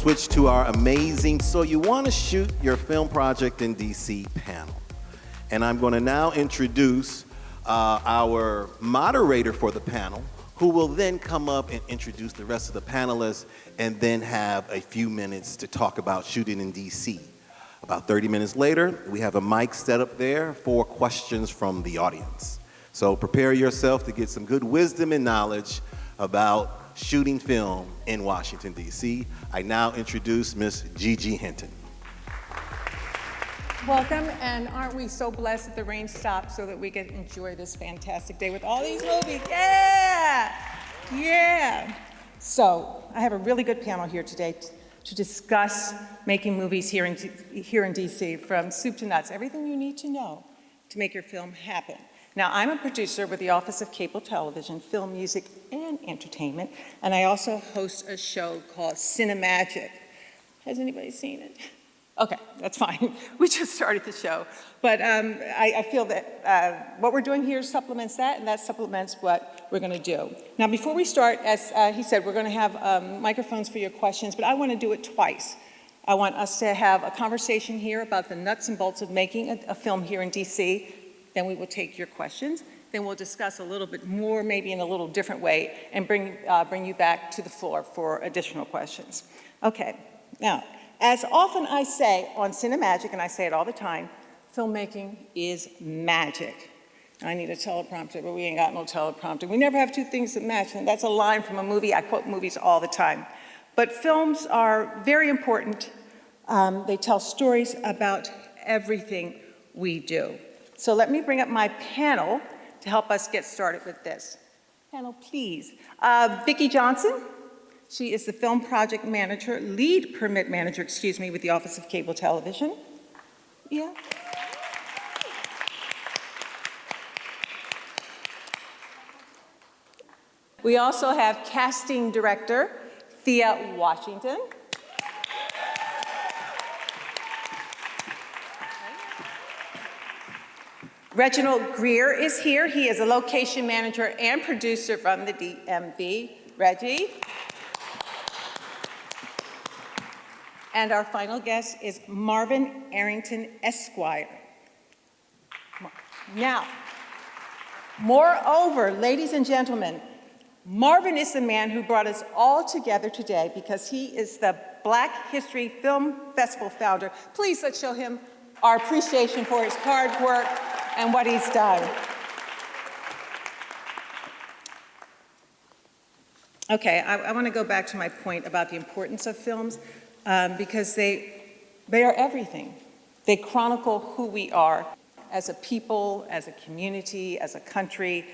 switch to our amazing So You Want to Shoot Your Film Project in DC panel. And I'm going to now introduce our moderator for the panel, who will then come up and introduce the rest of the panelists and then have a few minutes to talk about shooting in DC. About 30 minutes later, we have a mic set up there for questions from the audience. So prepare yourself to get some good wisdom and knowledge about shooting film in Washington, D.C. I now introduce Ms. Gigi Hinton. Welcome, and aren't we so blessed that the rain stopped so that we can enjoy this fantastic day with all these movies? Yeah! Yeah! So, I have a really good panel here today to discuss making movies here in DC, from soup to nuts, everything you need to know to make your film happen. Now, I'm a producer with the Office of Cable Television, Film, Music, and Entertainment, and I also host a show called Cinemagic. Has anybody seen it? Okay, that's fine. We just started the show. But I feel that what we're doing here supplements that, and that supplements what we're gonna do. Now, before we start, as he said, we're gonna have microphones for your questions, but I wanna do it twice. I want us to have a conversation here about the nuts and bolts of making a film here in DC. Then we will take your questions. Then we'll discuss a little bit more, maybe in a little different way, and bring you back to the floor for additional questions. Okay, now, as often I say on Cinemagic, and I say it all the time, filmmaking is magic. I need a teleprompter, but we ain't got no teleprompter. We never have two things that match, and that's a line from a movie. I quote movies all the time. But films are very important. They tell stories about everything we do. So let me bring up my panel to help us get started with this. Panel, please. Vicki Johnson. She is the film project manager, lead permit manager, with the Office of Cable Television. Yeah. We also have casting director, Thea Washington. Reginald Greer is here. He is a location manager and producer from the DMV. Reggie. And our final guest is Marvin Arrington, Esquire. Now, moreover, ladies and gentlemen, Marvin is the man who brought us all together today because he is the Black History Film Festival founder. Please let's show him our appreciation for his hard work and what he's done. Okay, I want to go back to my point about the importance of films because they are everything. They chronicle who we are as a people, as a community, as a country,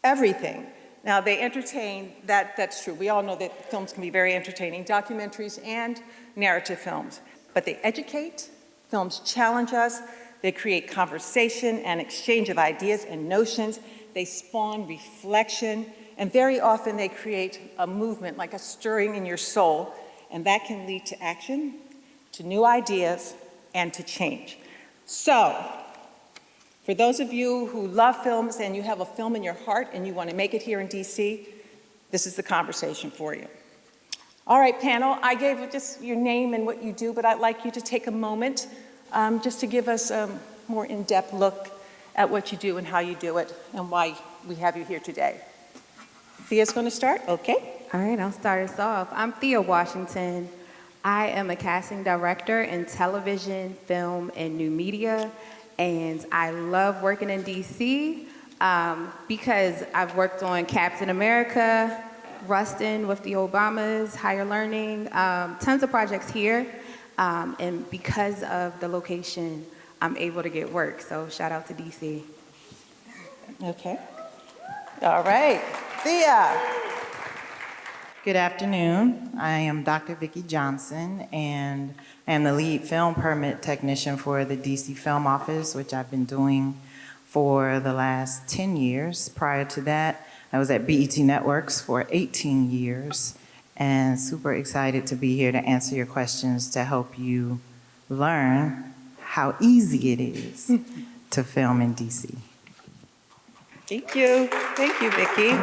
everything. Now, they entertain, that's true. We all know that films can be very entertaining, documentaries and narrative films. But they educate, films challenge us, they create conversation and exchange of ideas and notions, they spawn reflection, and very often they create a movement, like a stirring in your soul, and that can lead to action, to new ideas, and to change. So, for those of you who love films and you have a film in your heart and you want to make it here in DC, this is the conversation for you. All right, panel, I gave you just your name and what you do, but I'd like you to take a moment just to give us a more in-depth look at what you do and how you do it and why we have you here today. Thea's going to start? Okay. All right, I'll start us off. I'm Thea Washington. I am a casting director in television, film, and new media. And I love working in DC because I've worked on Captain America, Rustin with the Obamas, Higher Learning, tons of projects here. And because of the location, I'm able to get work. So shout out to DC. Okay. All right. Thea. Good afternoon. I am Dr. Vicki Johnson, and I am the lead film permit technician for the DC Film Office, which I've been doing for the last 10 years. Prior to that, I was at BET Networks for 18 years, and super excited to be here to answer your questions to help you learn how easy it is to film in DC. Thank you. Thank you, Vicki.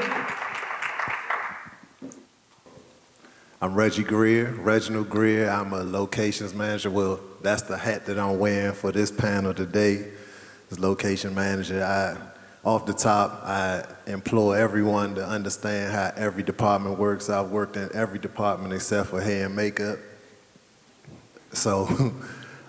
I'm Reggie Greer, Reginald Greer. I'm a locations manager. Well, that's the hat that I'm wearing for this panel today, is location manager. Off the top, I implore everyone to understand how every department works. I've worked in every department except for hair and makeup. So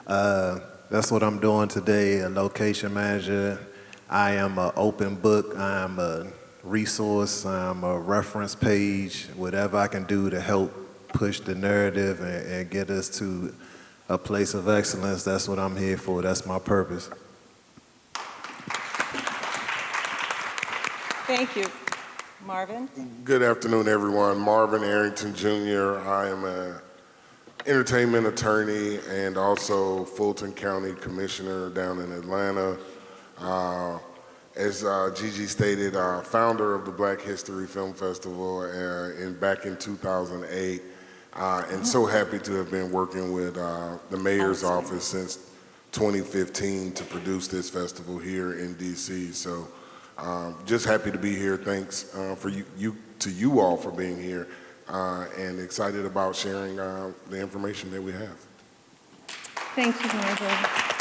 that's what I'm doing today, a location manager. I am an open book. I'm a resource. I'm a reference page, whatever I can do to help push the narrative and get us to a place of excellence. That's what I'm here for. That's my purpose. Thank you. Marvin? Good afternoon, everyone. Marvin Arrington Jr. I am an entertainment attorney and also Fulton County Commissioner down in Atlanta. As Gigi stated, founder of the Black History Film Festival back in 2008, and so happy to have been working with the mayor's office since 2015 to produce this festival here in DC. So just happy to be here. Thanks for you all for being here, and excited about sharing the information that we have. Thank you, Marvin.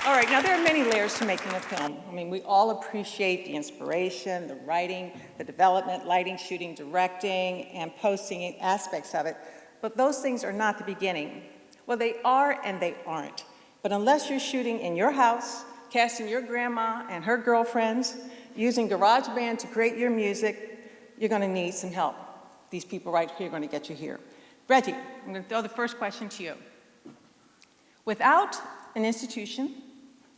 All right, now there are many layers to making a film. I mean, we all appreciate the inspiration, the writing, the development, lighting, shooting, directing, and posting aspects of it. But those things are not the beginning. Well, they are and they aren't. But unless you're shooting in your house, casting your grandma and her girlfriends, using GarageBand to create your music, you're going to need some help. These people right here are going to get you here. Reggie, I'm going to throw the first question to you. Without an institution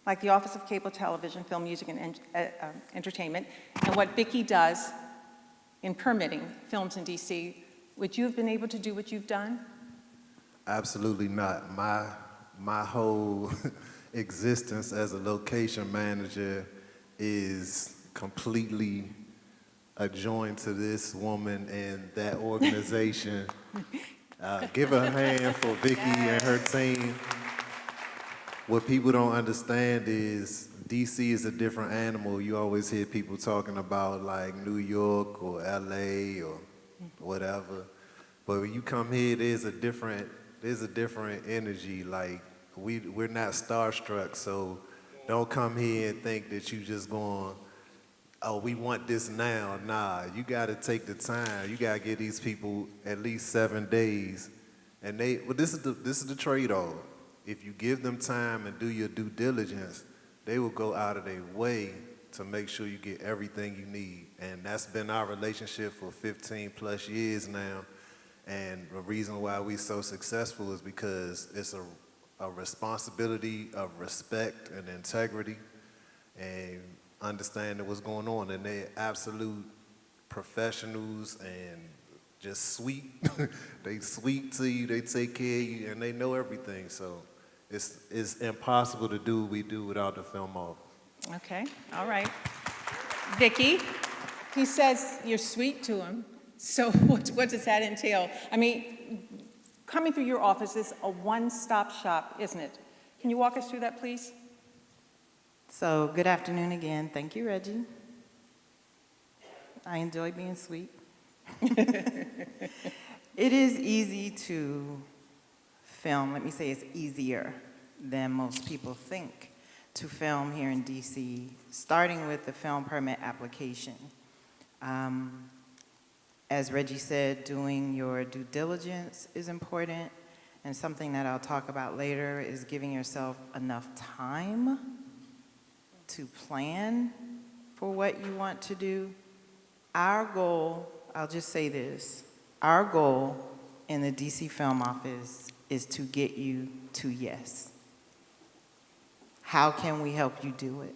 like the Office of Cable Television, Film, Music, and Entertainment, and what Vicki does in permitting films in DC, would you have been able to do what you've done? Absolutely not. My whole existence as a location manager is completely adjoined to this woman and that organization. Give her a hand for Vicki and her team. What people don't understand is DC is a different animal. You always hear people talking about like New York or LA or whatever. But when you come here, there's a different energy. Like we're not starstruck, so don't come here and think that you just going, oh, we want this now. Nah, you gotta take the time. You gotta give these people at least 7 days. And this is the trade-off. If you give them time and do your due diligence, they will go out of their way to make sure you get everything you need. And that's been our relationship for 15 plus years now. And the reason why we're so successful is because it's a responsibility of respect and integrity and understanding what's going on. And they're absolute professionals and just sweet. They sweet to you, they take care of you, and they know everything. So it's impossible to do what we do without the film office. Okay, all right. Vicki, he says you're sweet to him. So what does that entail? I mean, coming through your office is a one-stop shop, isn't it? Can you walk us through that, please? So, good afternoon again. Thank you, Reggie. I enjoy being sweet. It is easy to film. Let me say it's easier than most people think to film here in DC, starting with the film permit application. As Reggie said, doing your due diligence is important, and something that I'll talk about later is giving yourself enough time to plan for what you want to do. Our goal, I'll just say this, our goal in the DC Film Office is to get you to yes. How can we help you do it?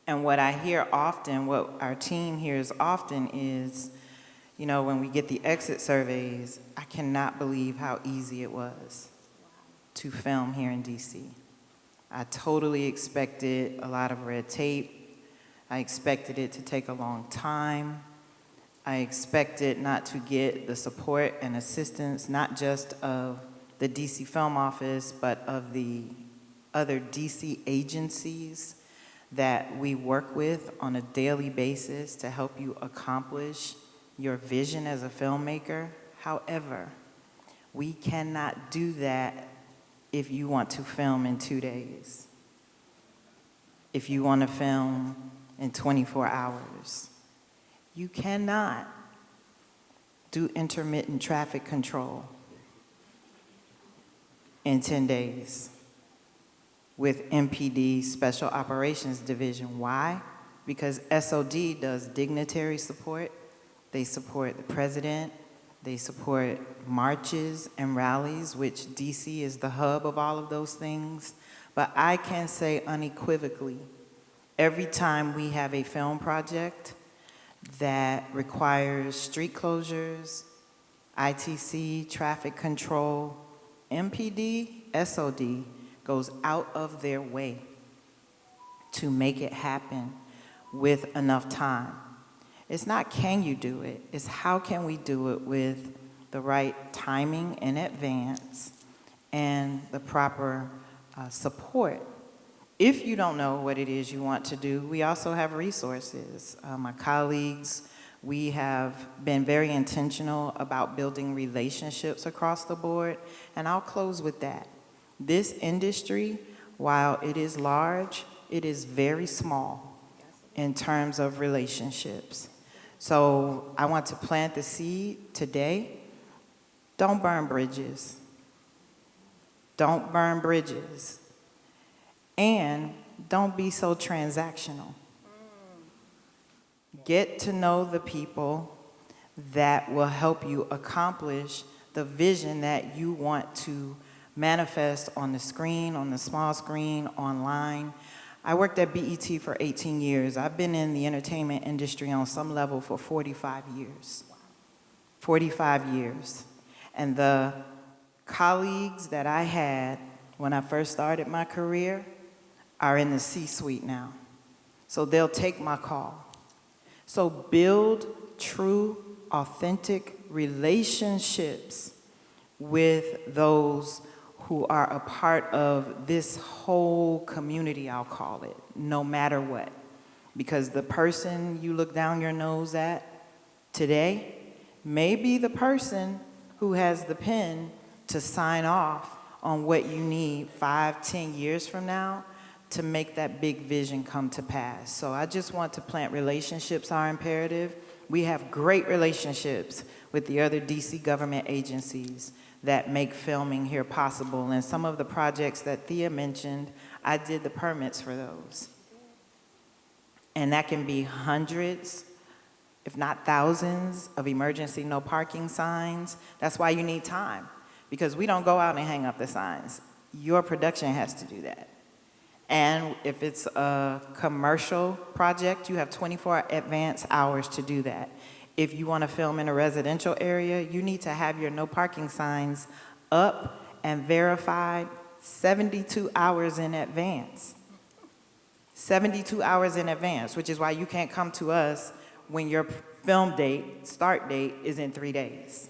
And what I hear often, what our team hears often is, you know, when we get the exit surveys, I cannot believe how easy it was to film here in DC. I totally expected a lot of red tape. I expected it to take a long time. I expected not to get the support and assistance, not just of the DC Film Office, but of the other DC agencies that we work with on a daily basis to help you accomplish your vision as a filmmaker. However, we cannot do that if you want to film in 2 days. If you want to film in 24 hours. You cannot do intermittent traffic control in 10 days with MPD Special Operations Division. Why? Because SOD does dignitary support. They support the president. They support marches and rallies, which DC is the hub of all of those things. But I can say unequivocally, every time we have a film project that requires street closures, ITC, traffic control, MPD, SOD goes out of their way to make it happen with enough time. It's not can you do it, it's how can we do it with the right timing in advance and the proper support. If you don't know what it is you want to do, we also have resources. My colleagues, we have been very intentional about building relationships across the board, and I'll close with that. This industry, while it is large, it is very small in terms of relationships. So I want to plant the seed today. Don't burn bridges. Don't burn bridges. And don't be so transactional. Get to know the people that will help you accomplish the vision that you want to manifest on the screen, on the small screen, online. I worked at BET for 18 years. I've been in the entertainment industry on some level for 45 years. 45 years. And the colleagues that I had when I first started my career are in the C-suite now. So they'll take my call. So build true, authentic relationships with those who are a part of this whole community, I'll call it, no matter what. Because the person you look down your nose at today may be the person who has the pen to sign off on what you need 5, 10 years from now to make that big vision come to pass. So I just want to plant relationships are imperative. We have great relationships with the other DC government agencies that make filming here possible. And some of the projects that Thea mentioned, I did the permits for those. And that can be hundreds, if not thousands, of emergency no parking signs. That's why you need time, because we don't go out and hang up the signs. Your production has to do that. And if it's a commercial project, you have 24 advance hours to do that. If you want to film in a residential area, you need to have your no parking signs up and verified 72 hours in advance. 72 hours in advance, which is why you can't come to us when your film date, start date, is in 3 days.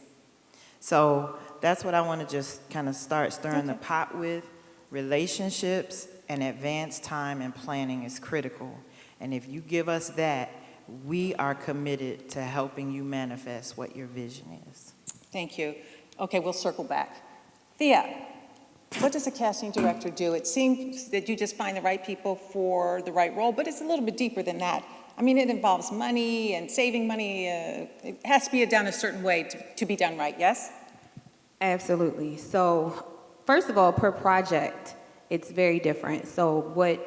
So that's what I want to just kind of start stirring the pot with. Relationships and advance time and planning is critical. And if you give us that, we are committed to helping you manifest what your vision is. Thank you. Okay, we'll circle back. Thea, what does a casting director do? It seems that you just find the right people for the right role, but it's a little bit deeper than that. I mean, it involves money and saving money. It has to be done a certain way to be done right, yes? Absolutely. So, first of all, per project, it's very different. So what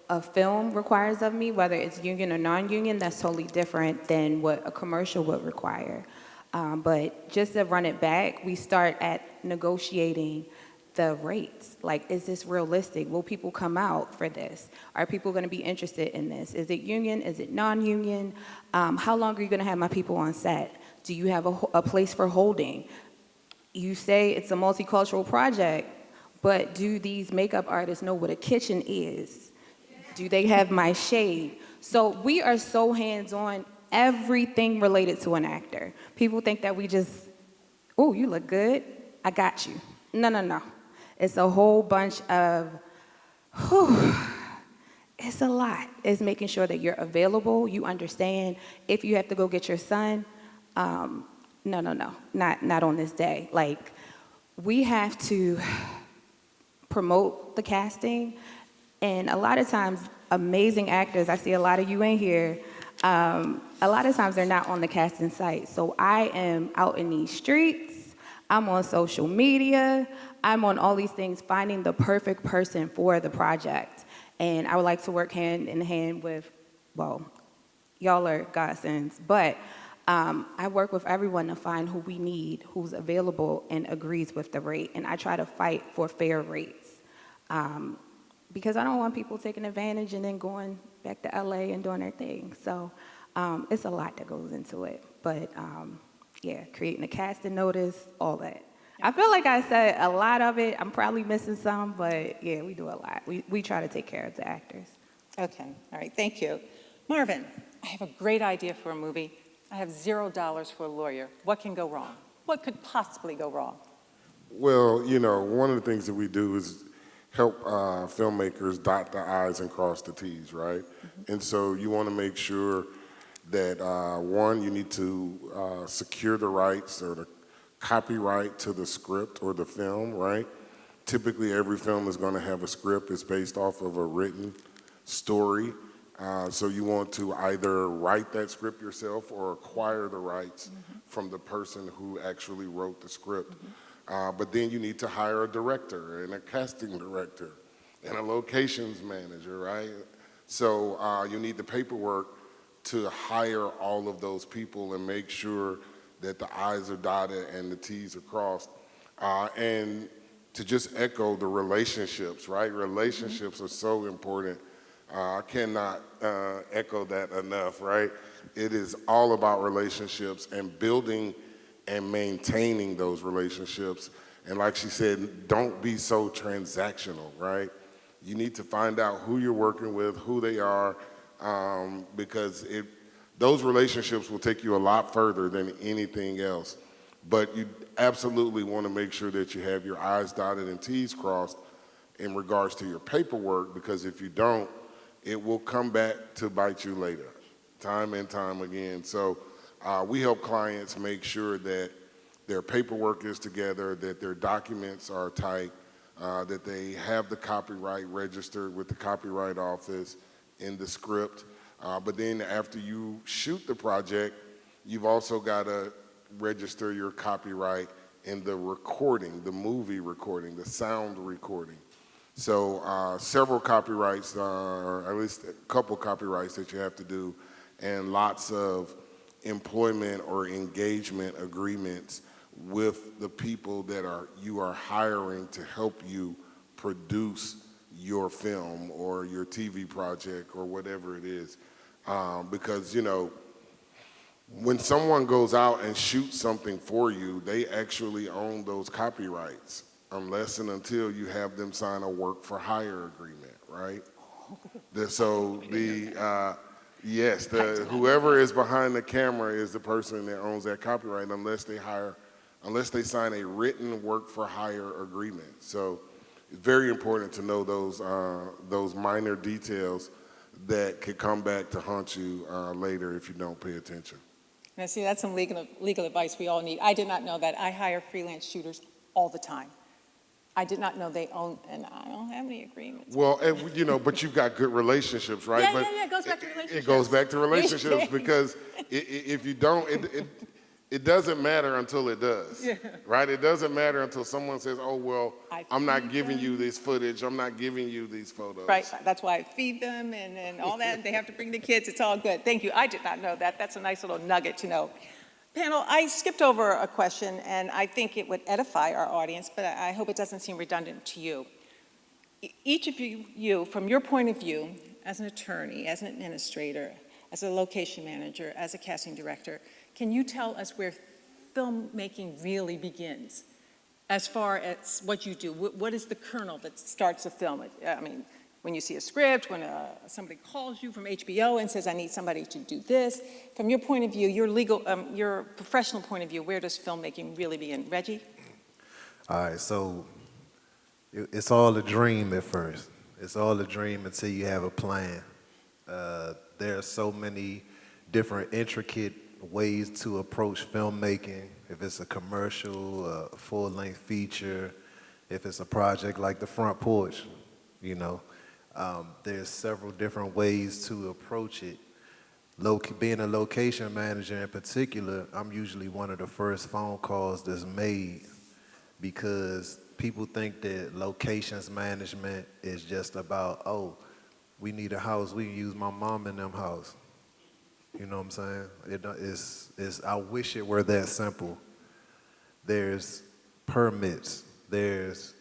a film requires of me, whether it's union or non-union, that's totally different than what a commercial would require. But just to run it back, we start at negotiating the rates. Like, is this realistic? Will people come out for this? Are people going to be interested in this? Is it union? Is it non-union? How long are you going to have my people on set? Do you have a place for holding? You say it's a multicultural project, but do these makeup artists know what a kitchen is? Do they have my shade? So we are so hands-on, everything related to an actor. People think that we just, oh, you look good, I got you. No, no, no. It's a whole bunch of, it's a lot. It's making sure that you're available, you understand if you have to go get your son, no, not on this day. Like, we have to promote the casting, and a lot of times, amazing actors, I see a lot of you in here, a lot of times they're not on the casting site. So I am out in these streets, I'm on social media, I'm on all these things, finding the perfect person for the project. And I would like to work hand in hand with, well, y'all are godsends, but I work with everyone to find who we need, who's available and agrees with the rate. And I try to fight for fair rates because I don't want people taking advantage and then going back to LA and doing their thing. So it's a lot that goes into it. But yeah, creating a casting notice, all that. I feel like I said a lot of it. I'm probably missing some, but yeah, we do a lot. We try to take care of the actors. Okay, all right, thank you. Marvin, I have a great idea for a movie. I have $0 for a lawyer. What can go wrong? What could possibly go wrong? Well, you know, one of the things that we do is help filmmakers dot the I's and cross the T's, right? And so you want to make sure that, one, you need to secure the rights or the copyright to the script or the film, right? Typically, every film is going to have a script. It's based off of a written story. So you want to either write that script yourself or acquire the rights from the person who actually wrote the script. But then you need to hire a director and a casting director and a locations manager, right? So you need the paperwork to hire all of those people and make sure that the I's are dotted and the T's are crossed. And to just echo the relationships, right? Relationships are so important. I cannot echo that enough, right? It is all about relationships and building and maintaining those relationships. And like she said, don't be so transactional, right? You need to find out who you're working with, who they are, because those relationships will take you a lot further than anything else. But you absolutely want to make sure that you have your I's dotted and T's crossed in regards to your paperwork, because if you don't, it will come back to bite you later, time and time again. So we help clients make sure that their paperwork is together, that their documents are tight, that they have the copyright registered with the Copyright Office in the script. But then after you shoot the project, you've also got to register your copyright in the recording, the movie recording, the sound recording. So several copyrights, or at least a couple copyrights that you have to do, and lots of employment or engagement agreements with the people that you are hiring to help you produce your film or your TV project or whatever it is. Because, you know, when someone goes out and shoots something for you, they actually own those copyrights, unless and until you have them sign a work for hire agreement, right? Whoever is behind the camera is the person that owns that copyright, unless they sign a written work for hire agreement. So it's very important to know those minor details that could come back to haunt you later if you don't pay attention. Now, see, that's some legal advice we all need. I did not know that. I hire freelance shooters all the time. I did not know they own, and I don't have any agreements. Well, you know, but you've got good relationships, right? Yeah, it goes back to relationships. It goes back to relationships because if you don't, it doesn't matter until it does, right? It doesn't matter until someone says, oh, well, I'm not giving you this footage. I'm not giving you these photos. Right, that's why I feed them and all that. They have to bring the kids. It's all good. Thank you. I did not know that. That's a nice little nugget to know. Panel, I skipped over a question, and I think it would edify our audience, but I hope it doesn't seem redundant to you. Each of you, from your point of view, as an attorney, as an administrator, as a location manager, as a casting director, can you tell us where filmmaking really begins as far as what you do? What is the kernel that starts a film? I mean, when you see a script, when somebody calls you from HBO and says, I need somebody to do this. From your point of view, your professional point of view, where does filmmaking really begin? Reggie? All right, so it's all a dream at first. It's all a dream until you have a plan. There are so many different intricate ways to approach filmmaking, if it's a commercial, a full-length feature, if it's a project like The Front Porch, you know. There's several different ways to approach it. Being a location manager in particular, I'm usually one of the first phone calls that's made because people think that locations management is just about, oh, we need a house, we can use my mom in them house. You know what I'm saying? I wish it were that simple. There's permits, there's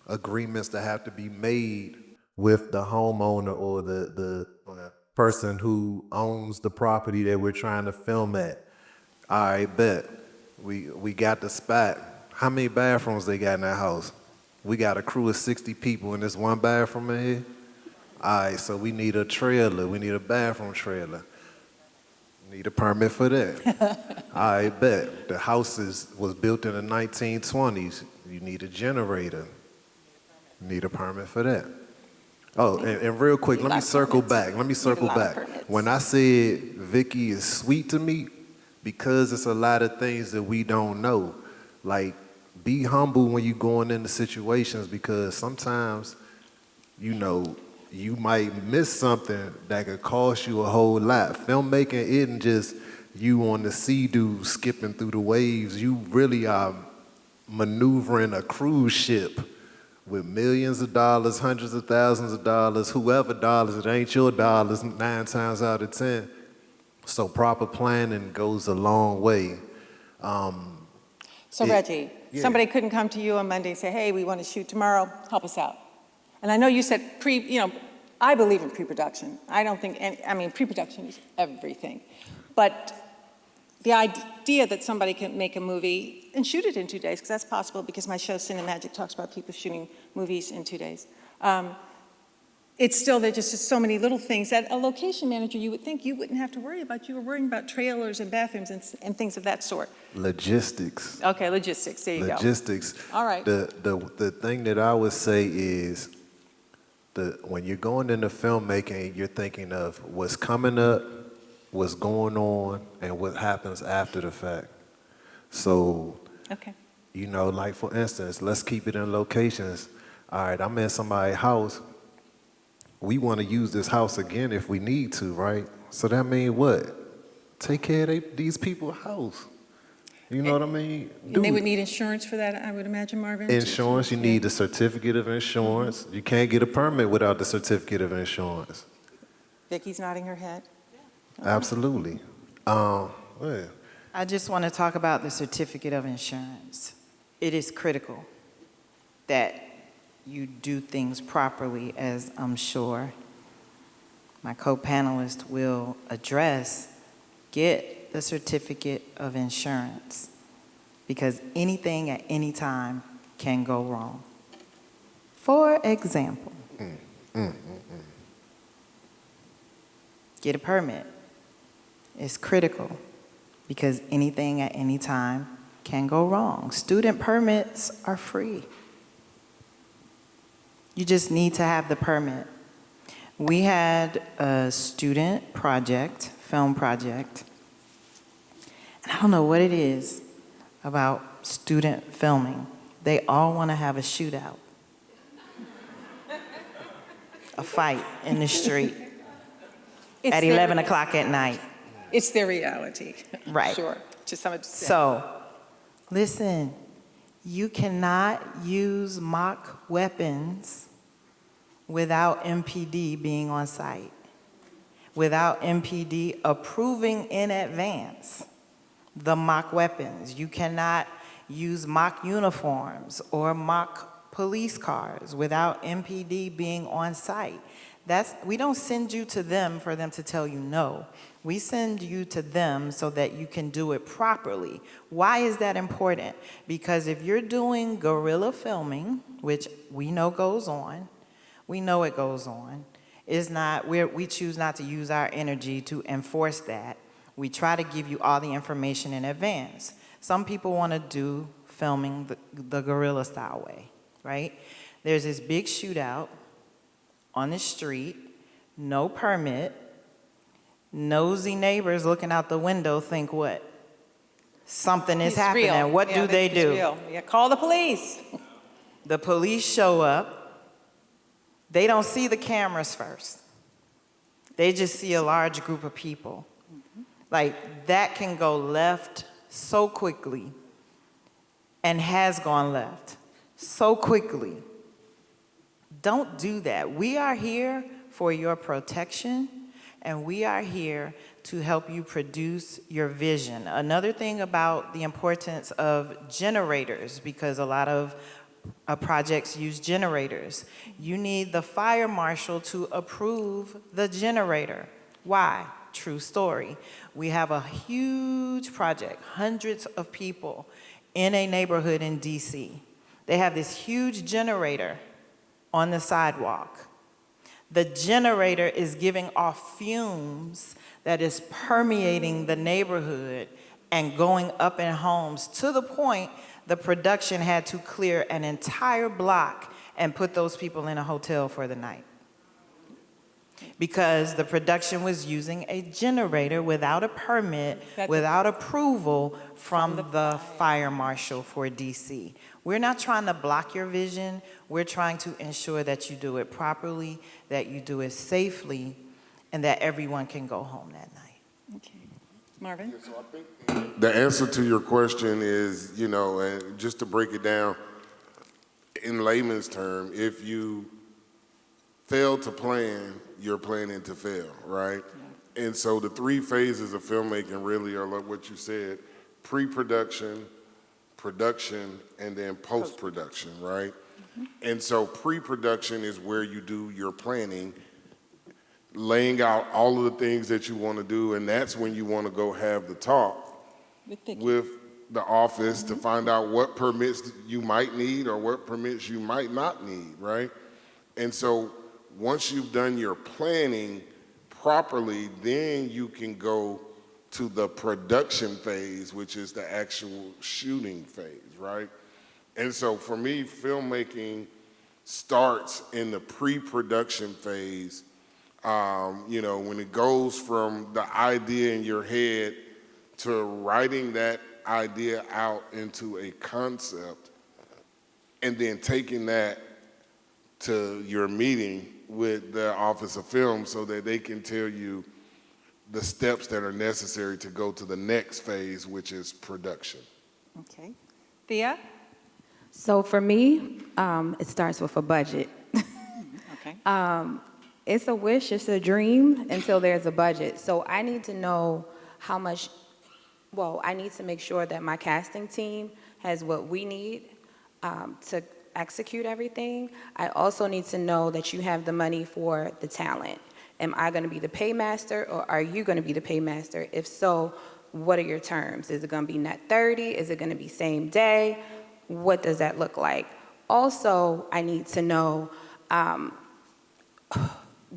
agreements that have to be made with the homeowner or the person who owns the property that we're trying to film at. All right, bet. We got the spot. How many bathrooms they got in that house? We got a crew of 60 people in this one bathroom in here? All right, so we need a trailer. We need a bathroom trailer. Need a permit for that. I bet. The house was built in the 1920s. You need a generator. You need a permit for that. Oh, and real quick, let me circle back. When I said Vicky is sweet to me, because it's a lot of things that we don't know. Like, be humble when you're going into situations because sometimes, you know, you might miss something that could cost you a whole lot. Filmmaking isn't just you on the sea-doo skipping through the waves. You really are maneuvering a cruise ship with millions of dollars, hundreds of thousands of dollars, whoever dollars, it ain't your dollars 9 times out of 10. So proper planning goes a long way. Reggie, yeah. somebody couldn't come to you on Monday and say, hey, we want to shoot tomorrow, help us out. And I know you said I believe in pre-production. I don't think, pre-production is everything. But the idea that somebody can make a movie and shoot it in 2 days, because that's possible because my show Cinemagic talks about people shooting movies in 2 days. It's still, there's just so many little things that a location manager you would think you wouldn't have to worry about. You were worrying about trailers and bathrooms and things of that sort. Logistics. Okay, logistics, there you go. Logistics. All right. The thing that I would say is when you're going into filmmaking, you're thinking of what's coming up, what's going on, and what happens after the fact. So, Okay. you know, like for instance, let's keep it in locations. All right, I'm in somebody's house. We want to use this house again if we need to, right? So that means what? Take care of these people's house. You know what I mean? And they would need insurance for that, I would imagine, Marvin? Insurance, you need a certificate of insurance. You can't get a permit without the certificate of insurance. Vicky's nodding her head. Absolutely. Yeah. I just want to talk about the certificate of insurance. It is critical that you do things properly, as I'm sure my co-panelist will address. Get the certificate of insurance because anything at any time can go wrong. For example, get a permit. It's critical because anything at any time can go wrong. Student permits are free. You just need to have the permit. We had a student project, film project, and I don't know what it is about student filming. They all want to have a shootout, a fight in the street at 11 o'clock at night. It's their reality. Right. Sure, to some extent. So, listen, you cannot use mock weapons without MPD being on site, without MPD approving in advance the mock weapons. You cannot use mock uniforms or mock police cars without MPD being on site. We don't send you to them for them to tell you no. We send you to them so that you can do it properly. Why is that important? Because if you're doing guerrilla filming, which we know goes on, we know it goes on, we choose not to use our energy to enforce that. We try to give you all the information in advance. Some people want to do filming the guerrilla style way, right? There's this big shootout on the street, no permit, Nosy neighbors looking out the window think what? Something is He's happening. real. What Yeah, do they he's do? real. Yeah, call the police. The police show up. They don't see the cameras first. They just see a large group of people. Like, that can go left so quickly and has gone left so quickly. Don't do that. We are here for your protection, and we are here to help you produce your vision. Another thing about the importance of generators, because a lot of projects use generators. You need the fire marshal to approve the generator. Why? True story. We have a huge project, hundreds of people in a neighborhood in DC. They have this huge generator on the sidewalk. The generator is giving off fumes that is permeating the neighborhood and going up in homes to the point the production had to clear an entire block and put those people in a hotel for the night. Because the production was using a generator without a permit, without approval from the fire marshal for DC. We're not trying to block your vision. We're trying to ensure that you do it properly, that you do it safely, and that everyone can go home that night. Okay. Marvin? So I think the answer to your question is, you know, and just to break it down in layman's term, if you fail to plan, you're planning to fail, right? Yeah. And so the three phases of filmmaking really are like what you said: pre-production, production, and then post-production, right? Mm-hmm. And so pre-production is where you do your planning, laying out all of the things that you want to do, and that's when you want to go have the talk with the office to find out what permits you might need or what permits you might not need, right? And so once you've done your planning properly, then you can go to the production phase, which is the actual shooting phase, right? And so for me, filmmaking starts in the pre-production phase. You know, when it goes from the idea in your head to writing that idea out into a concept and then taking that to your meeting with the Office of Film so that they can tell you the steps that are necessary to go to the next phase, which is production. Okay. Thea? So for me, it starts with a budget. Okay. It's a wish, it's a dream until there's a budget. So I need to know how much, I need to make sure that my casting team has what we need to execute everything. I also need to know that you have the money for the talent. Am I going to be the paymaster, or are you going to be the paymaster? If so, what are your terms? Is it going to be net 30? Is it going to be same day? What does that look like? Also, I need to know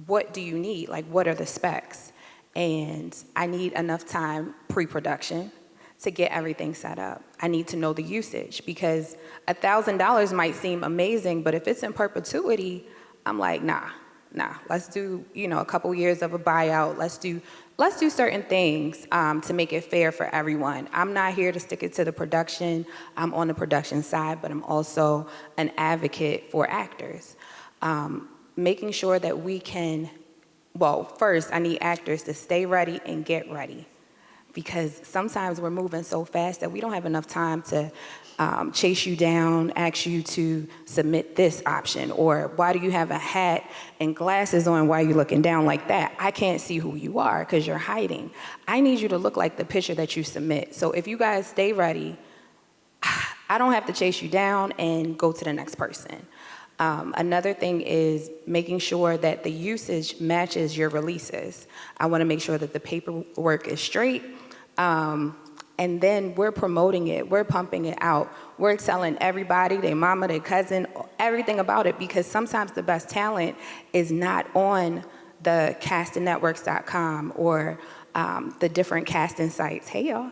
what do you need? Like, what are the specs? And I need enough time pre-production to get everything set up. I need to know the usage, because $1,000 might seem amazing, but if it's in perpetuity, I'm like, nah, let's do, a couple years of a buyout. Let's do certain things to make it fair for everyone. I'm not here to stick it to the production. I'm on the production side, but I'm also an advocate for actors. Making sure that we can, first I need actors to stay ready and get ready, because sometimes we're moving so fast that we don't have enough time to chase you down, ask you to submit this option, or why do you have a hat and glasses on? Why are you looking down like that? I can't see who you are because you're hiding. I need you to look like the picture that you submit. So if you guys stay ready, I don't have to chase you down and go to the next person. Another thing is making sure that the usage matches your releases. I want to make sure that the paperwork is straight. And then we're promoting it, we're pumping it out. We're telling everybody, their mama, their cousin, everything about it, because sometimes the best talent is not on the castingnetworks.com or the different casting sites. Hey, y'all.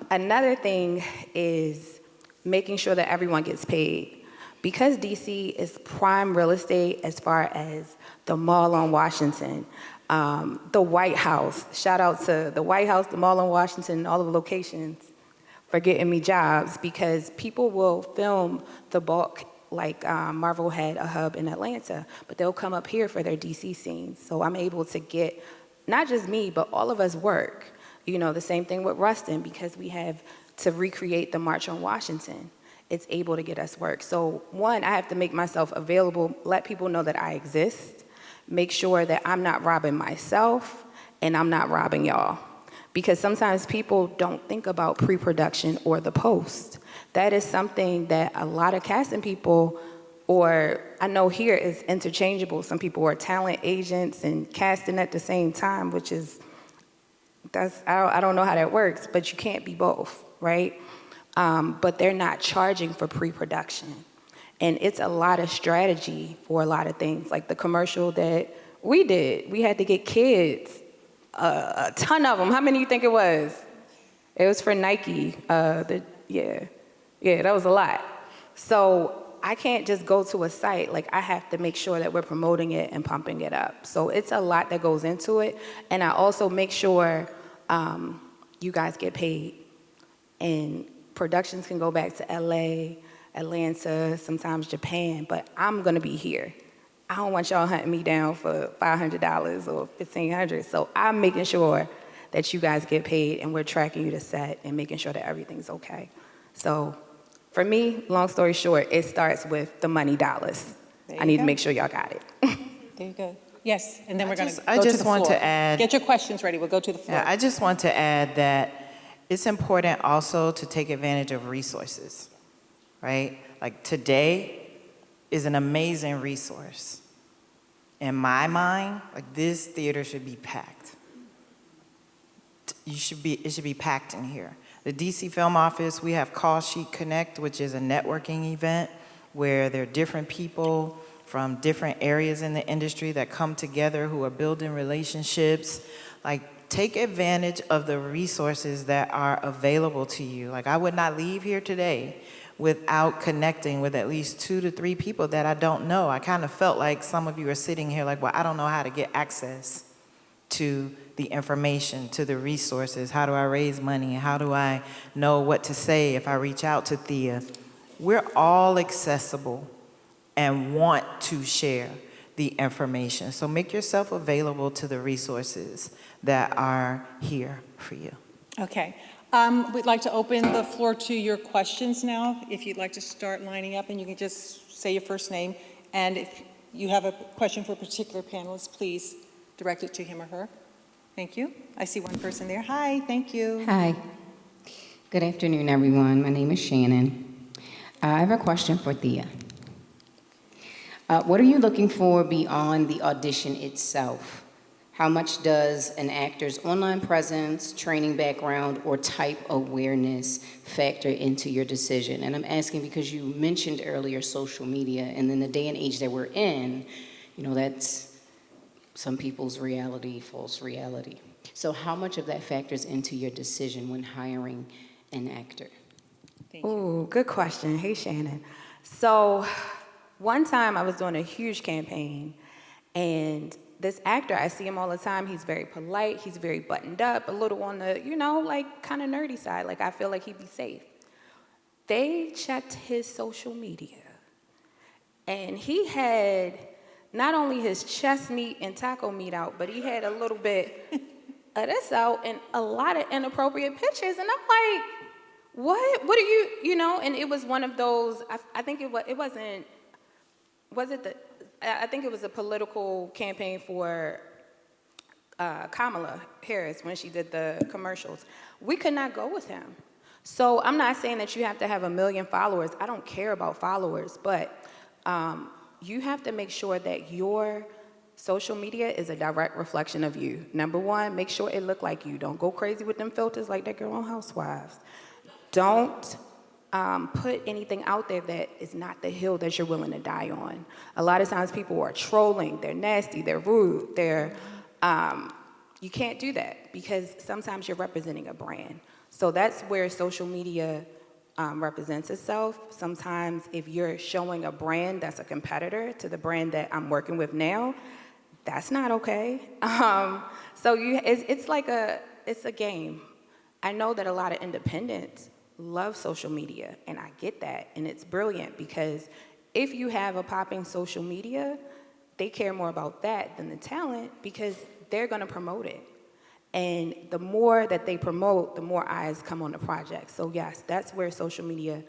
Another thing is making sure that everyone gets paid. Because DC is prime real estate as far as the mall on Washington, The White House, shout out to the White House, the Mall in Washington, and all of the locations for getting me jobs, because people will film the bulk, like Marvel had a hub in Atlanta, but they'll come up here for their DC scenes. So I'm able to get, not just me, but all of us work. You know, the same thing with Rustin, because we have to recreate the March on Washington. It's able to get us work. So one, I have to make myself available, let people know that I exist, make sure that I'm not robbing myself and I'm not robbing y'all. Because sometimes people don't think about pre-production or the post. That is something that a lot of casting people, or I know here, is interchangeable. Some people are talent agents and casting at the same time, which is, I don't know how that works, but you can't be both, right? But they're not charging for pre-production. And it's a lot of strategy for a lot of things. Like the commercial that we did, we had to get kids, a ton of them. How many do you think it was? It was for Nike. Yeah, that was a lot. So I can't just go to a site. Like, I have to make sure that we're promoting it and pumping it up. So it's a lot that goes into it. And I also make sure you guys get paid. And productions can go back to LA, Atlanta, sometimes Japan, but I'm gonna be here. I don't want y'all hunting me down for $500 or $1,500. So I'm making sure that you guys get paid, and we're tracking you to set and making sure that everything's okay. So for me, long story short, it starts with the money dollars. I need to make sure y'all got it. There you go. Yes, and then we're going to go I to the just floor. want to add. Get your questions ready. We'll go to the floor. Yeah, I just want to add that it's important also to take advantage of resources, right? Like, today is an amazing resource. In my mind, like, this theater should be packed. It should be packed in here. The DC Film Office, we have Call Sheet Connect, which is a networking event where there are different people from different areas in the industry that come together who are building relationships. Like, take advantage of the resources that are available to you. Like, I would not leave here today without connecting with at least 2 to 3 people that I don't know. I kind of felt like some of you are sitting here like, well, I don't know how to get access to the information, to the resources. How do I raise money? How do I know what to say if I reach out to Thea? We're all accessible and want to share the information. So make yourself available to the resources that are here for you. Okay. We'd like to open the floor to your questions now. If you'd like to start lining up, and you can just say your first name. And if you have a question for a particular panelist, please direct it to him or her. Thank you. I see one person there. Hi, thank you. Hi. Good afternoon, everyone. My name is Shannon. I have a question for Thea. What are you looking for beyond the audition itself? How much does an actor's online presence, training background, or type awareness factor into your decision? And I'm asking because you mentioned earlier social media, and in the day and age that we're in, you know, that's some people's reality, false reality. So how much of that factors into your decision when hiring an actor? Thank you. Ooh, good question. Hey, Shannon. So one time I was doing a huge campaign, and this actor, I see him all the time. He's very polite. He's very buttoned up, a little on the, you know, like kind of nerdy side. Like, I feel like he'd be safe. They checked his social media, and he had not only his chest meat and taco meat out, but he had a little bit of this out and a lot of inappropriate pictures. And I'm like, what are you know? And it was one of those, I think it wasn't, was it the, I think it was a political campaign for Kamala Harris when she did the commercials. We could not go with him. So I'm not saying that you have to have 1 million followers. I don't care about followers, but you have to make sure that your social media is a direct reflection of you. Number one, make sure it look like you. Don't go crazy with them filters like that girl on Housewives. Don't put anything out there that is not the hill that you're willing to die on. A lot of times people are trolling, they're nasty, they're rude, you can't do that because sometimes you're representing a brand. So that's where social media represents itself. Sometimes if you're showing a brand that's a competitor to the brand that I'm working with now, That's not okay. It's a game. I know that a lot of independents love social media, and I get that, and it's brilliant because if you have a popping social media, they care more about that than the talent because they're going to promote it. And the more that they promote, the more eyes come on the project. So yes, that's where social media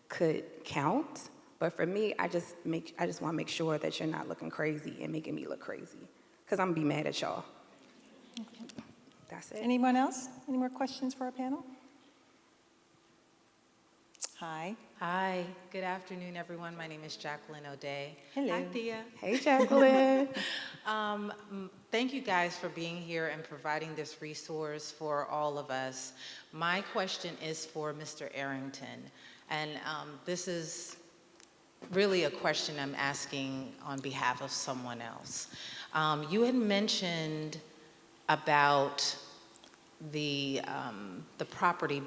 could count. But for me, I just want to make sure that you're not looking crazy and making me look crazy, because I'm gonna be mad at y'all. That's it. Anyone else? Any more questions for our panel? Hi. Hi, good afternoon, everyone. My name is Jacqueline O'Day. Hello. Hi, Thea. Hey, Jacqueline. Thank you guys for being here and providing this resource for all of us. My question is for Mr. Arrington, and this is really a question I'm asking on behalf of someone else. You had mentioned about the property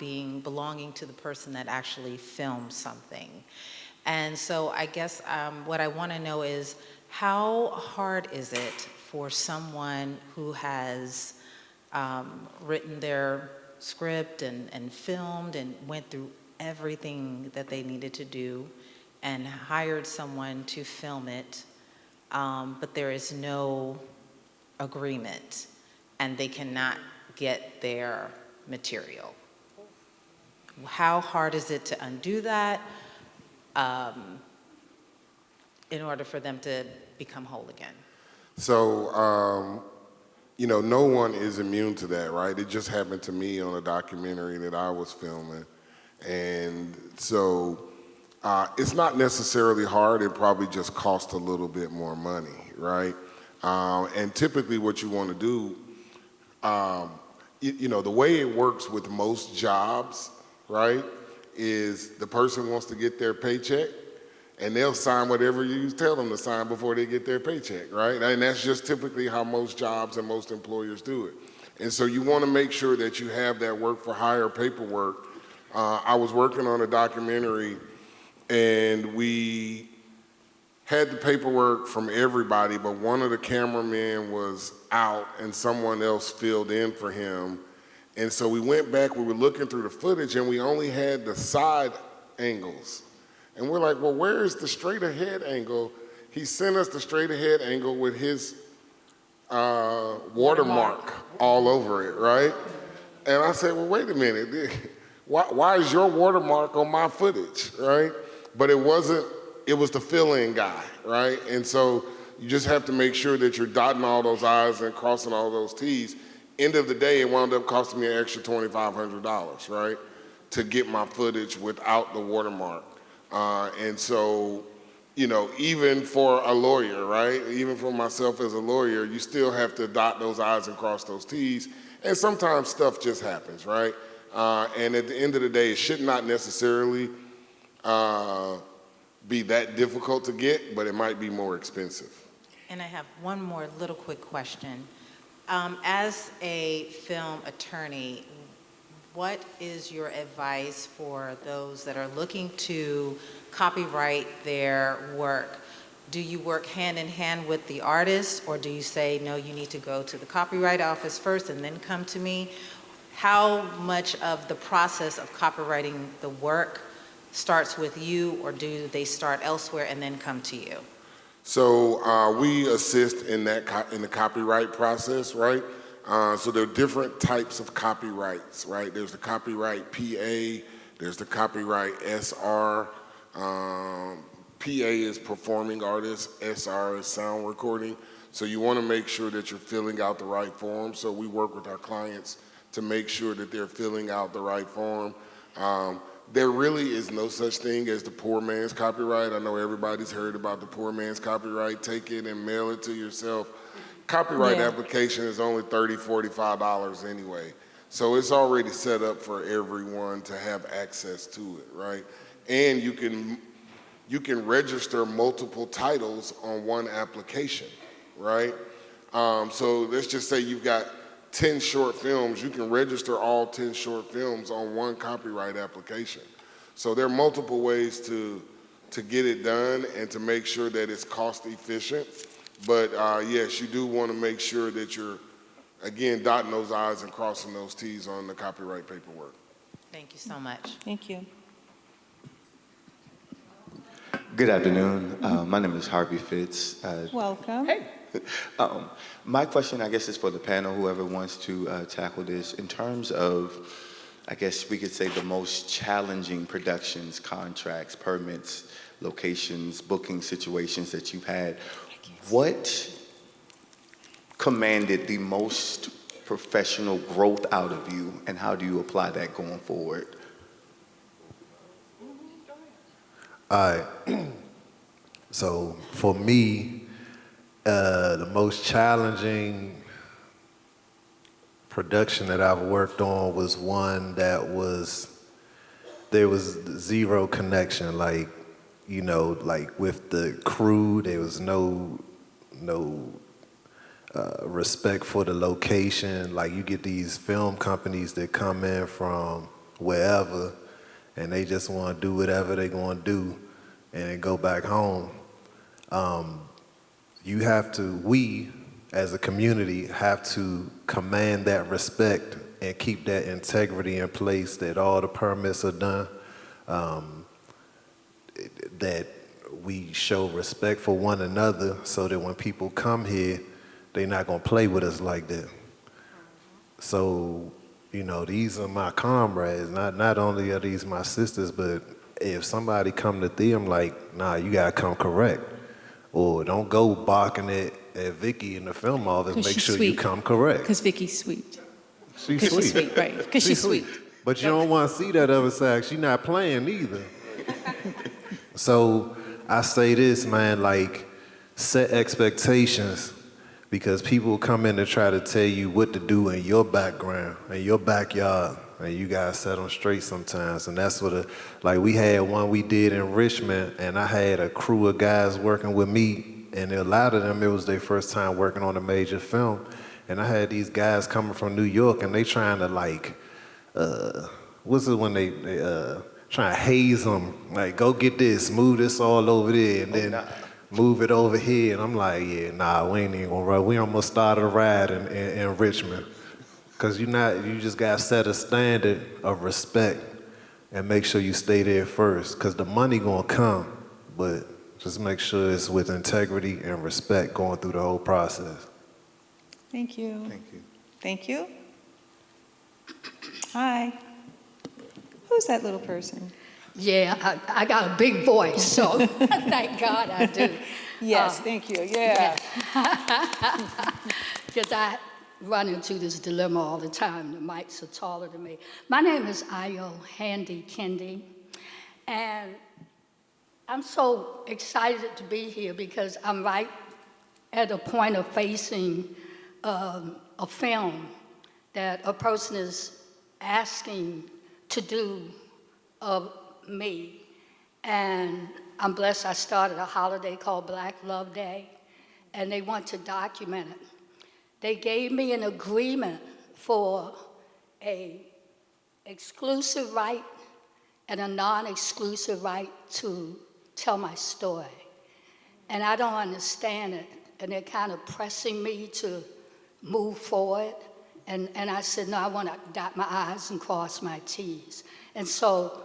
belonging to the person that actually filmed something. And so I guess what I want to know is, how hard is it for someone who has written their script and filmed and went through everything that they needed to do and hired someone to film it, but there is no agreement and they cannot get their material? How hard is it to undo that in order for them to become whole again? So, no one is immune to that, right? It just happened to me on a documentary that I was filming. And so it's not necessarily hard. It probably just costs a little bit more money, right? And typically what you want to do, the way it works with most jobs, right, is the person wants to get their paycheck and they'll sign whatever you tell them to sign before they get their paycheck, right? And that's just typically how most jobs and most employers do it. And so you want to make sure that you have that work for hire paperwork. I was working on a documentary and we had the paperwork from everybody, but one of the cameramen was out and someone else filled in for him. And so we went back, we were looking through the footage and we only had the side angles. And we're like, well, where is the straight ahead angle? He sent us the straight ahead angle with his watermark all over it, right? And I said, well, wait a minute. Why is your watermark on my footage, right? But it wasn't, it was the fill-in guy, right? And so you just have to make sure that you're dotting all those I's and crossing all those T's. End of the day, it wound up costing me an extra $2,500, right? To get my footage without the watermark. And so, even for a lawyer, right? Even for myself as a lawyer, you still have to dot those I's and cross those T's. And sometimes stuff just happens, right? And at the end of the day, it should not necessarily be that difficult to get, but it might be more expensive. And I have one more little quick question. As a film attorney, what is your advice for those that are looking to copyright their work? Do you work hand in hand with the artist, or do you say, no, you need to go to the copyright office first and then come to me? How much of the process of copyrighting the work starts with you, or do they start elsewhere and then come to you? So we assist in the copyright process, right? So there are different types of copyrights, right? There's the copyright PA, there's the copyright SR. PA is performing artist, SR is sound recording. So you want to make sure that you're filling out the right form. So we work with our clients to make sure that they're filling out the right form. There really is no such thing as the poor man's copyright. I know everybody's heard about the poor man's copyright. Take it and mail it to yourself. Copyright application is only $30, $45 anyway. So it's already set up for everyone to have access to it, right? And you can register multiple titles on one application, right? So let's just say you've got 10 short films, you can register all 10 short films on one copyright application. So there are multiple ways to get it done and to make sure that it's cost efficient. But yes, you do want to make sure that you're, again, dotting those I's and crossing those T's on the copyright paperwork. Thank you so much. Thank you. Good afternoon. My name is Harvey Fitz. Welcome. My question, I guess, is for the panel, whoever wants to tackle this. In terms of, I guess we could say, the most challenging productions, contracts, permits, locations, booking situations that you've had, what commanded the most professional growth out of you, and how do you apply that going forward? All right. So for me, the most challenging production that I've worked on was one that there was zero connection. Like, you know, like with the crew, there was no respect for the location. Like, you get these film companies that come in from wherever, and they just want to do whatever they want to do and then go back home. We, as a community, have to command that respect and keep that integrity in place, that all the permits are done, that we show respect for one another so that when people come here, they're not gonna play with us like that. So, you know, these are my comrades. Not only are these my sisters, but if somebody come to them like, nah, you gotta come correct, or don't go barking at Vicky in the film office, make sure you come correct. Because Vicky's sweet. She's sweet. She's sweet, right? Because she's sweet. But you don't want to see that other side. She's not playing either. So I say this, man, like, set expectations, because people come in to try to tell you what to do in your background, in your backyard, and you gotta set them straight sometimes. And that's what, like, we had one we did in Richmond, and I had a crew of guys working with me, and a lot of them, it was their first time working on a major film. And I had these guys coming from New York, and they trying to, like, what's it when they trying to haze them, like, go get this, move this all over there, and then move it over here. And I'm like, yeah, nah, we ain't even gonna ride. We almost started a ride in Richmond. Because you just gotta set a standard of respect and make sure you stay there first. Because the money gonna come, but just make sure it's with integrity and respect going through the whole process. Thank you. Thank you. Thank you. Hi. Who's that little person? Yeah, I got a big voice, so thank God I do. Yes, thank you. Yeah. Because I run into this dilemma all the time. The mics are taller than me. My name is Ayo Handy Kendi, and I'm so excited to be here because I'm right at a point of facing a film that a person is asking to do of me. And I'm blessed I started a holiday called Black Love Day, and they want to document it. They gave me an agreement for a exclusive right and a non-exclusive right to tell my story. And I don't understand it, and they're kind of pressing me to move forward. And I said, no, I want to dot my I's and cross my T's. And so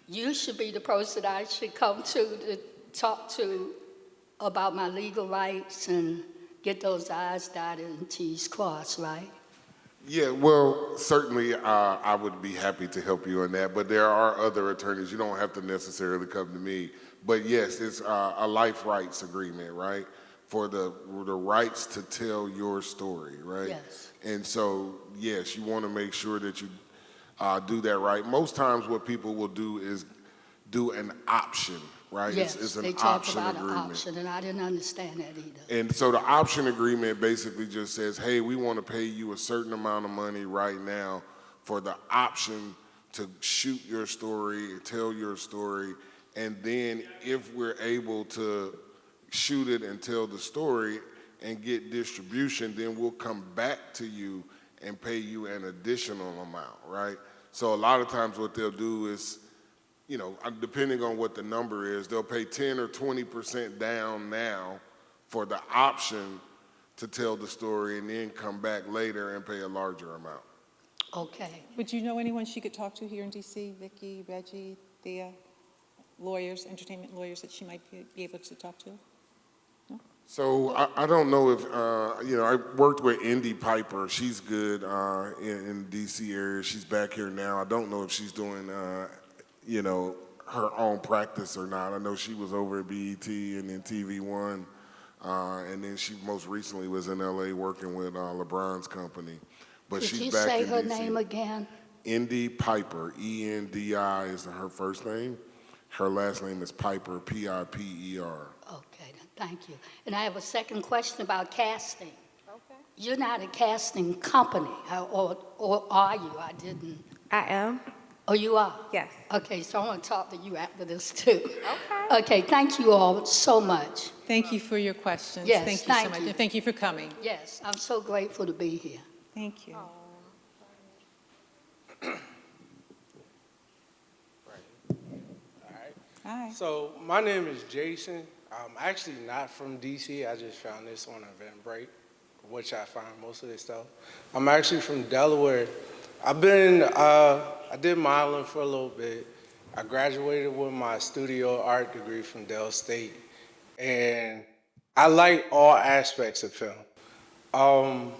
you should be the person I should come to talk to about my legal rights and get those I's dotted and T's crossed, right? Yeah, well, certainly I would be happy to help you on that, but there are other attorneys. You don't have to necessarily come to me. But yes, it's a life rights agreement, right? For the rights to tell your story, right? Yes. And so, yes, you want to make sure that you do that right. Most times what people will do is do an option, right? Yes, it's an they talk option about agreement. an option, and I didn't understand that either. And so the option agreement basically just says, hey, we want to pay you a certain amount of money right now for the option to shoot your story, tell your story, and then if we're able to shoot it and tell the story and get distribution, then we'll come back to you and pay you an additional amount, right? So a lot of times what they'll do is, you know, depending on what the number is, they'll pay 10 or 20% down now for the option to tell the story and then come back later and pay a larger amount. Okay. Would you know anyone she could talk to here in DC? Vicky, Reggie, Thea? Lawyers, entertainment lawyers that she might be able to talk to? So I don't know if, I worked with Indy Piper. She's good in the DC area. She's back here now. I don't know if she's doing, her own practice or not. I know she was over at BET and then TV One. And then she most recently was in LA working with LeBron's company. But Could she's you back say in her DC. name again? Indy Piper, E-N-D-I is her first name. Her last name is Piper, P-I-P-E-R. Okay, thank you. And I have a second question about casting. Okay. You're not a casting company, or are you? I didn't. I am. Oh, you are? Yes. Okay, so I want to talk to you after this, too. Okay. Okay, thank you all so much. Thank you for your questions. Yes, thank you thank so much. you. And thank you for coming. Yes, I'm so grateful to be here. Thank you. Hi. So my name is Jason. I'm actually not from DC. I just found this on Eventbrite, which I find most of this stuff. I'm actually from Delaware. I did modeling for a little bit. I graduated with my studio art degree from Dell State. And I like all aspects of film.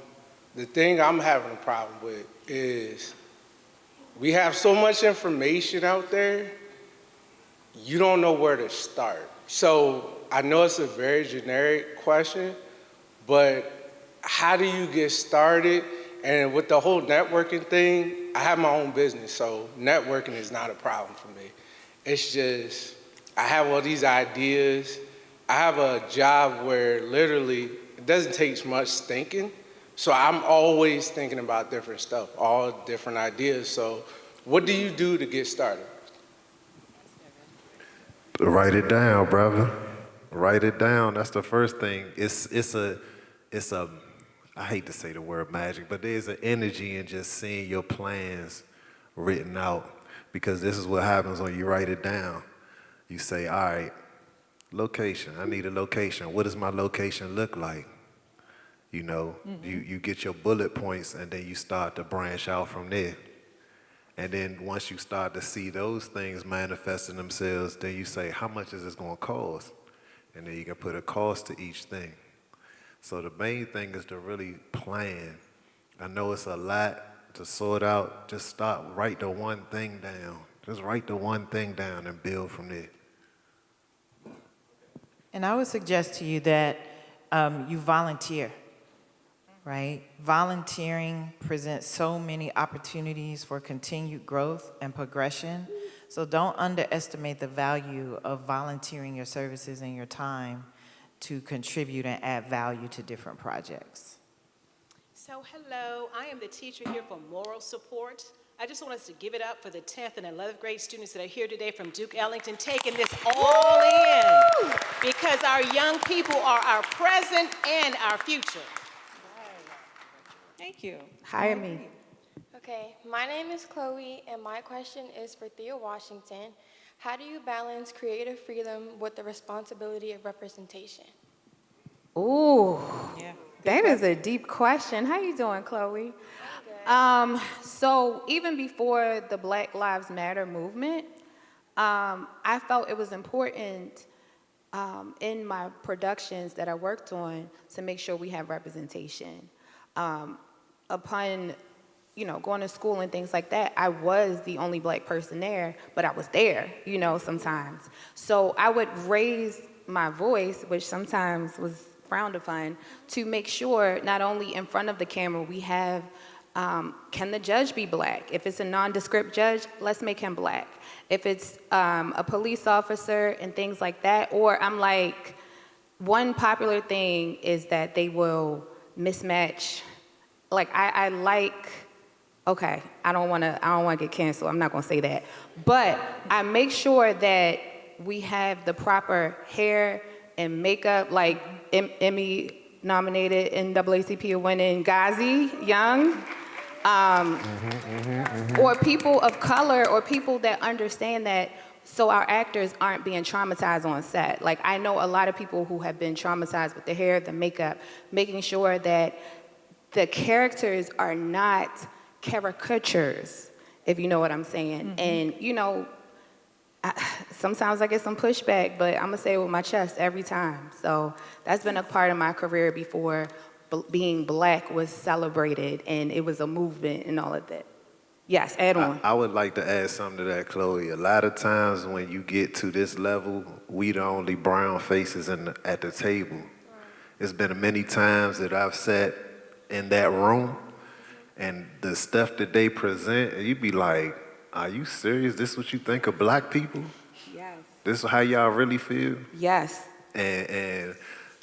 The thing I'm having a problem with is we have so much information out there, you don't know where to start. So I know it's a very generic question, but how do you get started? And with the whole networking thing, I have my own business, so networking is not a problem for me. It's just, I have all these ideas. I have a job where literally it doesn't take much thinking. So I'm always thinking about different stuff, all different ideas. So what do you do to get started? Write it down, brother. Write it down. That's the first thing. It's a, I hate to say the word magic, but there's an energy in just seeing your plans written out, because this is what happens when you write it down. You say, all right, location. I need a location. What does my location look like? You know, you get your bullet points, and then you start to branch out from there. And then once you start to see those things manifesting themselves, then you say, how much is this going to cost? And then you can put a cost to each thing. So the main thing is to really plan. I know it's a lot to sort out. Just stop, write the one thing down. Just write the one thing down and build from there. And I would suggest to you that you volunteer, right? Volunteering presents so many opportunities for continued growth and progression. So don't underestimate the value of volunteering your services and your time to contribute and add value to different projects. So hello, I am the teacher here for moral support. I just want us to give it up for the 10th and 11th grade students that are here today from Duke Ellington, taking this all in, because our young people are our present and our future. Thank you. Hire me. Okay, my name is Chloe, and my question is for Thea Washington. How do you balance creative freedom with the responsibility of representation? Ooh, Yeah. that is a deep question. How you doing, Chloe? So even before the Black Lives Matter movement, I felt it was important in my productions that I worked on to make sure we have representation. Upon going to school and things like that, I was the only Black person there, but I was there, sometimes. So I would raise my voice, which sometimes was frowned upon, to make sure not only in front of the camera we have, can the judge be Black? If it's a nondescript judge, let's make him Black. If it's a police officer and things like that, or I'm like, one popular thing is that they will mismatch. Like I like, okay, I don't want to get canceled. I'm not going to say that. But I make sure that we have the proper hair and makeup, like Emmy nominated NAACP winning Ghazi Young. Or people of color, or people that understand that so our actors aren't being traumatized on set. Like, I know a lot of people who have been traumatized with the hair, the makeup, making sure that the characters are not caricatures, if you know what I'm saying. And, you know, sometimes I get some pushback, but I'm gonna say it with my chest every time. So that's been a part of my career before being Black was celebrated and it was a movement and all of that. Yes, add on. I would like to add something to that, Chloe. A lot of times when you get to this level, we the only brown faces at the table. It's been many times that I've sat in that room and the stuff that they present, you be like, are you serious? This what you think of Black people? Yes. This is how y'all really feel? Yes. And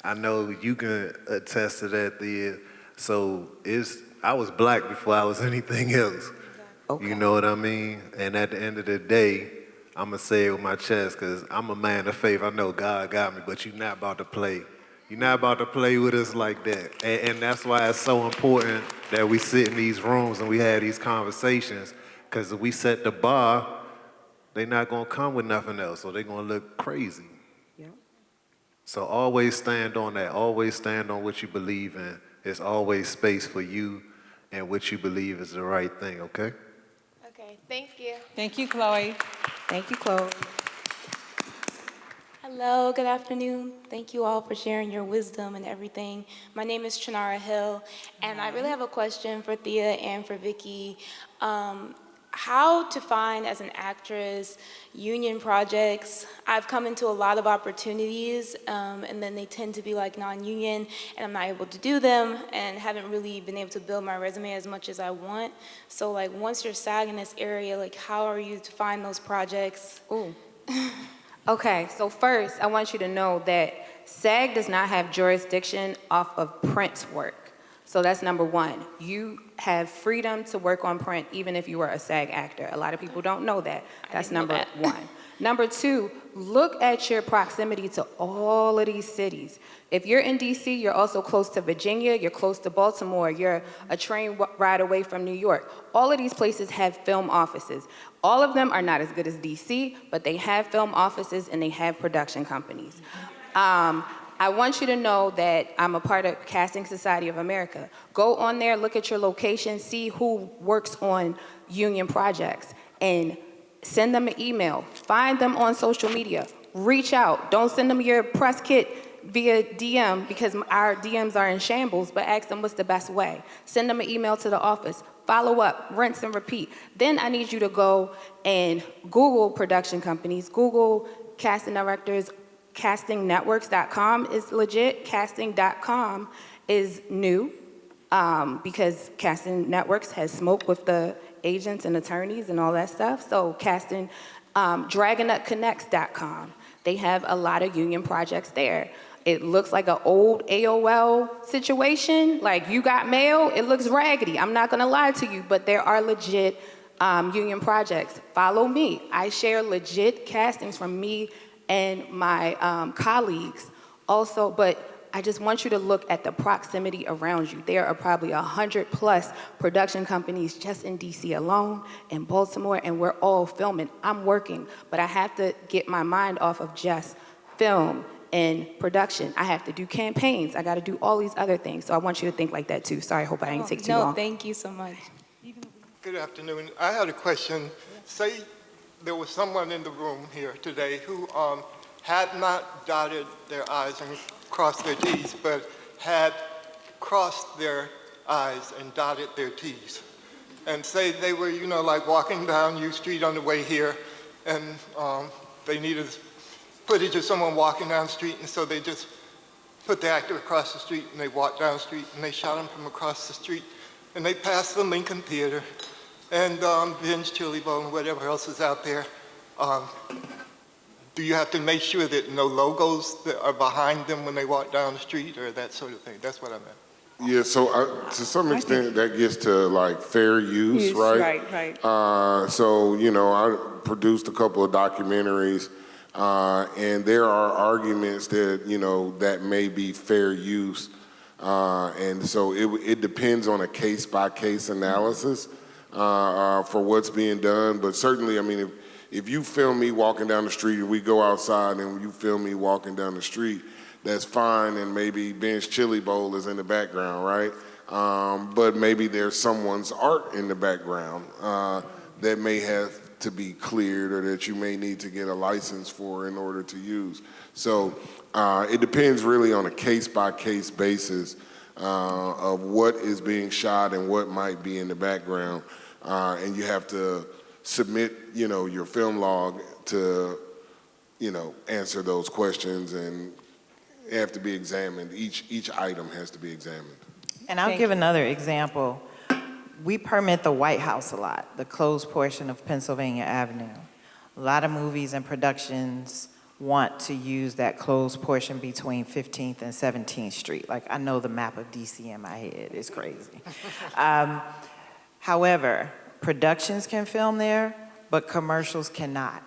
I know you can attest to that, Thea. So I was Black before I was anything else. Okay. You know what I mean? And at the end of the day, I'm going to say it with my chest because I'm a man of faith. I know God got me, but you're not about to play. You're not about to play with us like that. And that's why it's so important that we sit in these rooms and we have these conversations, because if we set the bar, they're not going to come with nothing else, or they're going to look crazy. Yeah. So always stand on that. Always stand on what you believe in. There's always space for you and what you believe is the right thing, okay? Okay, thank you. Thank you, Chloe. Thank you, Chloe. Hello, good afternoon. Thank you all for sharing your wisdom and everything. My name is Chinara Hill, and I really have a question for Thea and for Vicky. How to find, as an actress, union projects. I've come into a lot of opportunities, and then they tend to be like non-union, and I'm not able to do them, and haven't really been able to build my resume as much as I want. So, like, once you're SAG in this area, like, how are you to find those projects? Ooh. Okay, so first, I want you to know that SAG does not have jurisdiction off of print work. So that's number one. You have freedom to work on print even if you were a SAG actor. A lot of people don't know that. That's number one. Number two, look at your proximity to all of these cities. If you're in DC, you're also close to Virginia, you're close to Baltimore, you're a train ride away from New York. All of these places have film offices. All of them are not as good as DC, but they have film offices and they have production companies. I want you to know that I'm a part of Casting Society of America. Go on there, look at your location, see who works on union projects, and send them an email. Find them on social media. Reach out. Don't send them your press kit via DM because our DMs are in shambles, but ask them what's the best way. Send them an email to the office. Follow up, rinse and repeat. Then I need you to go and Google production companies, Google casting directors. CastingNetworks.com is legit. Casting.com is new because Casting Networks has smoke with the agents and attorneys and all that stuff. So Casting, DragonNutConnects.com. They have a lot of union projects there. It looks like an old AOL situation. Like, you got mail, it looks raggedy. I'm not gonna lie to you, but there are legit union projects. Follow me. I share legit castings from me and my colleagues also, but I just want you to look at the proximity around you. There are probably 100+ production companies just in DC alone, in Baltimore, and we're all filming. I'm working, but I have to get my mind off of just film and production. I have to do campaigns. I gotta do all these other things. So I want you to think like that too. Sorry, I hope I didn't take too long. No, thank you so much. Good afternoon. I had a question. Say there was someone in the room here today who had not dotted their I's and crossed their T's, but had crossed their I's and dotted their T's. And say they were, you know, like walking down U Street on the way here, and they needed footage of someone walking down the street, and so they just put the actor across the street, and they walked down the street, and they shot him from across the street, and they passed the Lincoln Theater, and Ben's Chili Bowl and whatever else is out there. Do you have to make sure that no logos that are behind them when they walk down the street, or that sort of thing? That's what I meant. Yeah, so to some extent that gets to like fair use, right? Right. So, you know, I produced a couple of documentaries, and there are arguments that, you know, that may be fair use. And so it depends on a case-by-case analysis for what's being done. But certainly, I mean, if you film me walking down the street and we go outside and you film me walking down the street, that's fine, and maybe Ben's Chili Bowl is in the background, right? But maybe there's someone's art in the background that may have to be cleared or that you may need to get a license for in order to use. So it depends really on a case-by-case basis of what is being shot and what might be in the background. And you have to submit, your film log to, answer those questions, and they have to be examined. Each item has to be examined. And I'll give another example. We permit the White House a lot, the closed portion of Pennsylvania Avenue. A lot of movies and productions want to use that closed portion between 15th and 17th Street. Like, I know the map of DC in my head. It's crazy. However, productions can film there, but commercials cannot,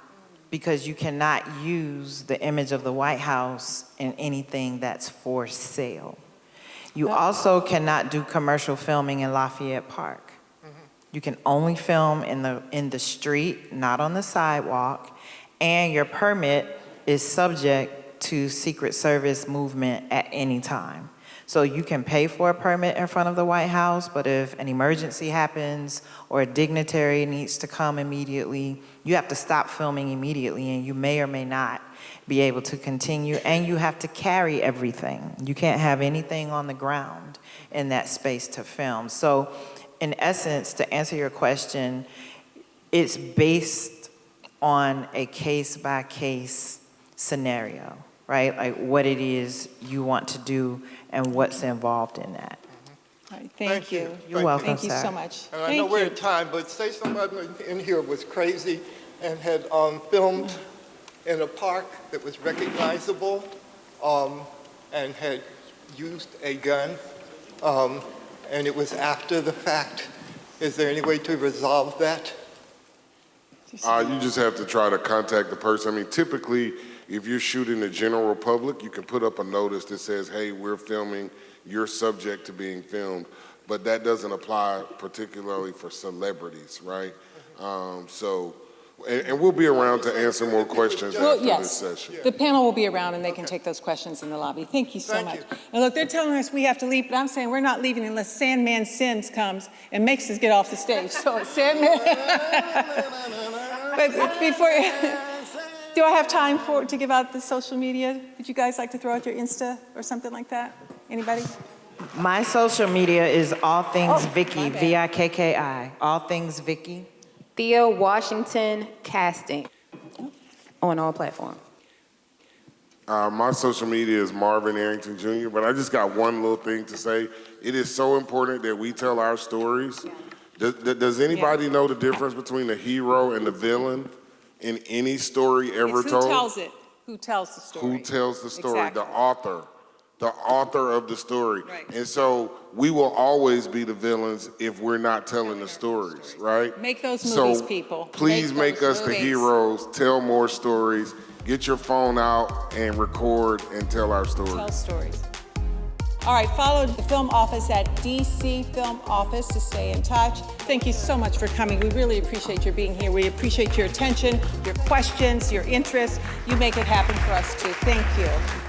because you cannot use the image of the White House in anything that's for sale. You also cannot do commercial filming in Lafayette Park. You can only film in the street, not on the sidewalk, and your permit is subject to Secret Service movement at any time. So you can pay for a permit in front of the White House, but if an emergency happens or a dignitary needs to come immediately, you have to stop filming immediately, and you may or may not be able to continue, and you have to carry everything. You can't have anything on the ground in that space to film. So in essence, to answer your question, it's based on a case-by-case scenario, right? Like what it is you want to do and what's involved in that. All right, thank you. You're welcome, Thank you sir. so much. And I know we're at time, but say somebody in here was crazy and had filmed in a park that was recognizable and had used a gun, and it was after the fact. Is there any way to resolve that? You just have to try to contact the person. I mean, typically, if you're shooting the general public, you can put up a notice that says, hey, we're filming, you're subject to being filmed. But that doesn't apply particularly for celebrities, right? And we'll be around to answer more questions after this session. The panel will be around and they can take those questions in the lobby. Thank you so much. And look, they're telling us we have to leave, but I'm saying we're not leaving unless Sandman Sims comes and makes us get off the stage. So Sandman. But before, do I have time to give out the social media? Would you guys like to throw out your Insta or something like that? Anybody? My social media is All Things Vicky, V-I-K-K-I, All Things Vicky. Thea Washington Casting on all platforms. My social media is Marvin Arrington Jr., but I just got one little thing to say. It is so important that we tell our stories. Does anybody know the difference between the hero and the villain in any story ever told? Who tells it? Who tells the story? Who tells the story? Exactly. The author of the story. Right. And so we will always be the villains if we're not telling the stories, right? Make those movies, so people. Please make us the heroes, tell more stories, get your phone out and record and tell our stories. Tell stories. All right, follow the film office at DC Film Office to stay in touch. Thank you so much for coming. We really appreciate your being here. We appreciate your attention, your questions, your interest. You make it happen for us too. Thank you.